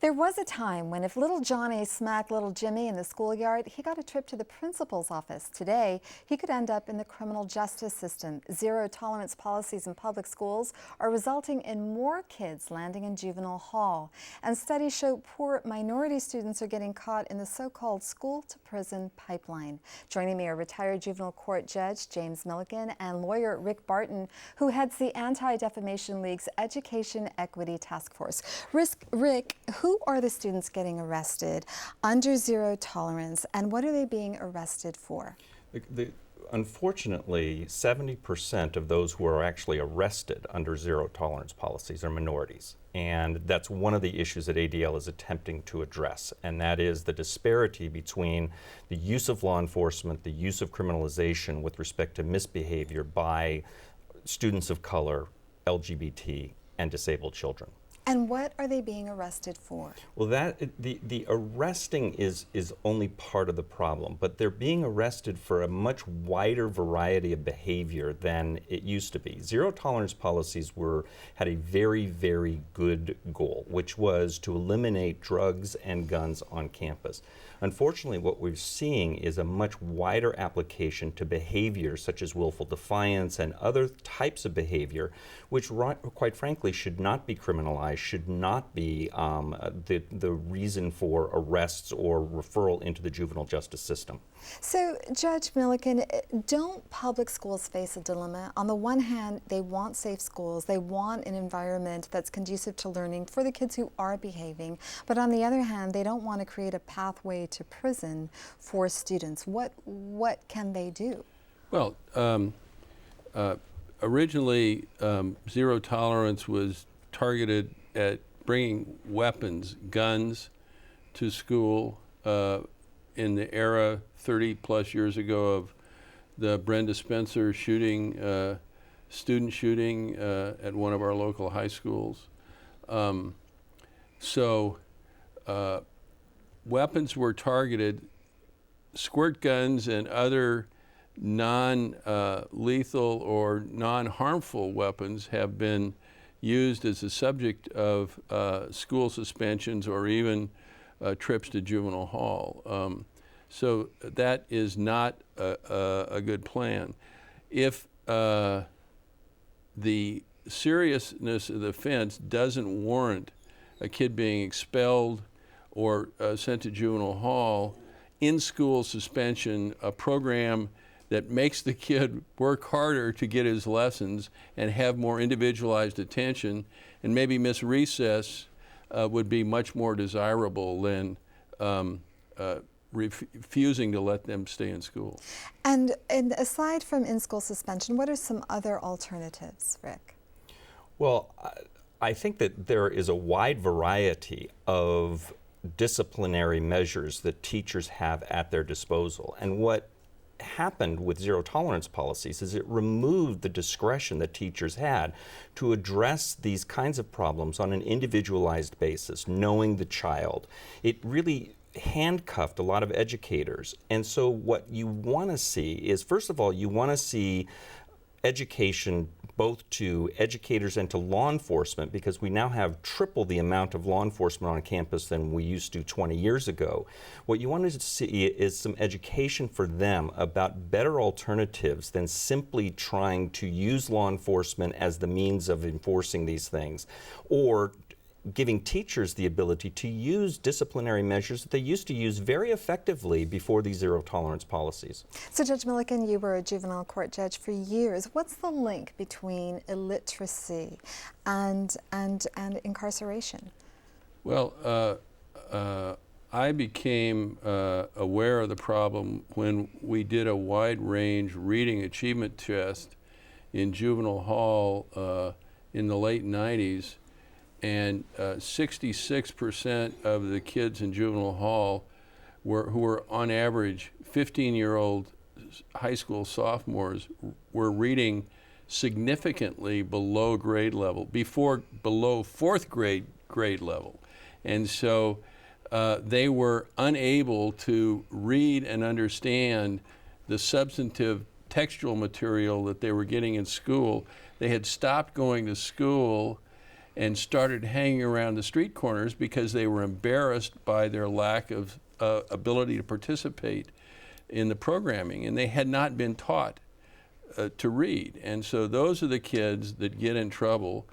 There was a time when if little Johnny smacked little Jimmy in the schoolyard, he got a trip to the principal's office. Today, he could end up in the criminal justice system. Zero-tolerance policies in public schools are resulting in more kids landing in juvenile hall. And studies show poor minority students are getting caught in the so-called school-to-prison pipeline. Joining me are retired juvenile court judge James Milliken and lawyer Rick Barton, who heads the Anti-Defamation League's Education Equity Task Force. Rick, who are the students getting arrested under zero tolerance, and what are they being arrested for? Unfortunately, 70% of those who are actually arrested under zero tolerance policies are minorities. And that's one of the issues that ADL is attempting to address, and that is the disparity between the use of law enforcement, the use of criminalization with respect to misbehavior by students of color, LGBT, and disabled children. And what are they being arrested for? Well, the arresting is only part of the problem, but they're being arrested for a much wider variety of behavior than it used to be. Zero tolerance policies had a very, very good goal, which was to eliminate drugs and guns on campus. Unfortunately, what we're seeing is a much wider application to behaviors such as willful defiance and other types of behavior, which quite frankly should not be criminalized, should not be the reason for arrests or referral into the juvenile justice system. So, Judge Milliken, don't public schools face a dilemma? On the one hand, they want safe schools, they want an environment that's conducive to learning for the kids who are behaving, but on the other hand, they don't want to create a pathway to prison for students. What can they do? Well, originally, zero tolerance was targeted at bringing weapons, guns, to school in the era 30 plus years ago of the Brenda Spencer shooting, student shooting at one of our local high schools. Weapons were targeted. Squirt guns and other non-lethal or non-harmful weapons have been used as a subject of school suspensions or even trips to juvenile hall. So that is not a good plan. If the seriousness of the offense doesn't warrant a kid being expelled or sent to juvenile hall, in-school suspension, a program that makes the kid work harder to get his lessons and have more individualized attention and maybe miss recess would be much more desirable than refusing to let them stay in school. And aside from in-school suspension, what are some other alternatives, Rick? Well, I think that there is a wide variety of disciplinary measures that teachers have at their disposal. And what happened with zero tolerance policies is it removed the discretion that teachers had to address these kinds of problems on an individualized basis, knowing the child. It really handcuffed a lot of educators. And so what you want to see is, first of all, you want to see education both to educators and to law enforcement, because we now have triple the amount of law enforcement on campus than we used to 20 years ago. What you want to see is some education for them about better alternatives than simply trying to use law enforcement as the means of enforcing these things, or giving teachers the ability to use disciplinary measures that they used to use very effectively before these zero tolerance policies. So, Judge Milliken, you were a juvenile court judge for years. What's the link between illiteracy and incarceration? Well, I became aware of the problem when we did a wide range reading achievement test in juvenile hall in the late 90s. And 66% of the kids in juvenile hall who were on average 15-year-old high school sophomores were reading significantly below grade level, below fourth grade level. And so they were unable to read and understand the substantive textual material that they were getting in school. They had stopped going to school and started hanging around the street corners because they were embarrassed by their lack of ability to participate in the programming, and they had not been taught to read. And so those are the kids that get in trouble,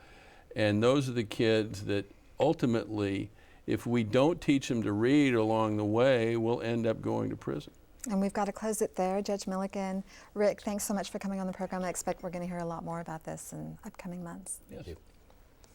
and those are the kids that ultimately, if we don't teach them to read along the way, will end up going to prison. And we've got to close it there. Judge Milliken, Rick, thanks so much for coming on the program. I expect we're going to hear a lot more about this in upcoming months. Yes.